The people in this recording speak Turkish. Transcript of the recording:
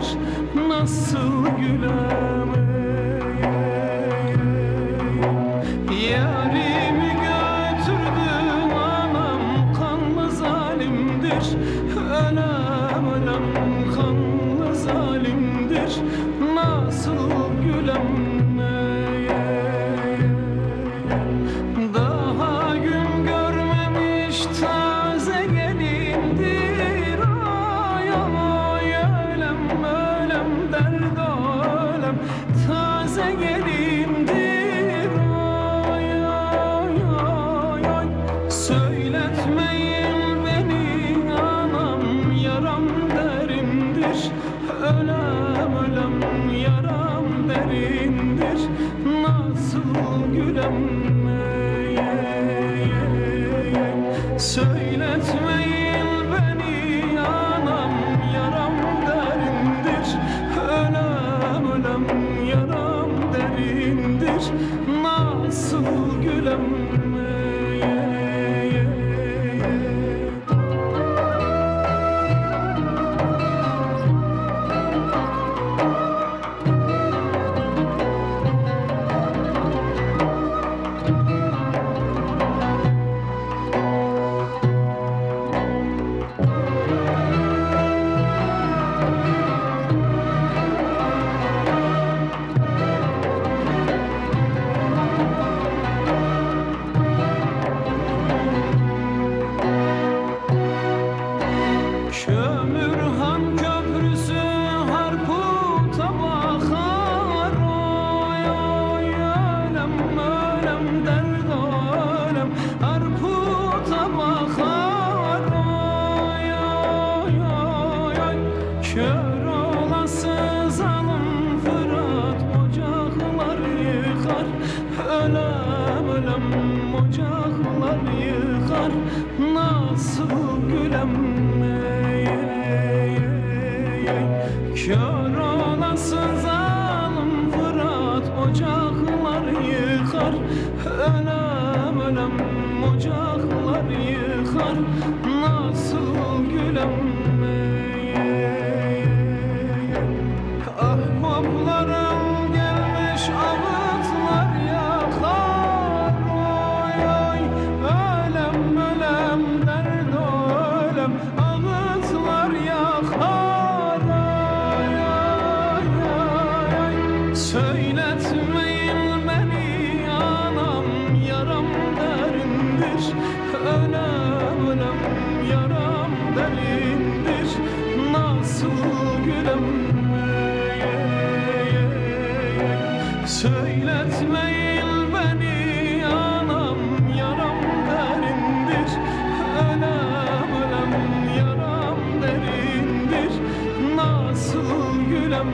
derindir, nasıl gülem. Yarimi götürdün anam, kanlı zalimdir. Ölem ölem kanlı zalimdir, nasıl gülem. Daha gün görmemiş taze gelindir. Ay ay ölem ölem derd ölem, taze gelindir. Ay ay ay ay, söyletmeyin beni anam, yaram derindir. Ölem ölem yaram derindir, nasıl gülem. Söyletmeyin beni anam, yaram derindir. Ölem ölem yaram derindir, nasıl gülem. Kömürhan köprüsü Harput'a bakar. Oy oy ölem ölem derd ölem, Harput'a bakar. Oy oy oy oy, kör olası zalim Fırat ocaklar yıkar. Ölem ölem ocaklar yıkar, nasıl gülem. Kör olası zalim Fırat ocaklar yıkar. Ölem ölem ocaklar yıkar, nasıl gülem. Ahbaplarım gelmiş ağıtlar yakar. Oy oy ölem ölem derd ölem, ağıtlar yakar. Söyletmeyin beni anam, yaram derindir. Ölem ölem yaram derindir, nasıl gülem. Söyletmeyin beni anam, yaram derindir. Ölem ölem yaram derindir, nasıl gülem.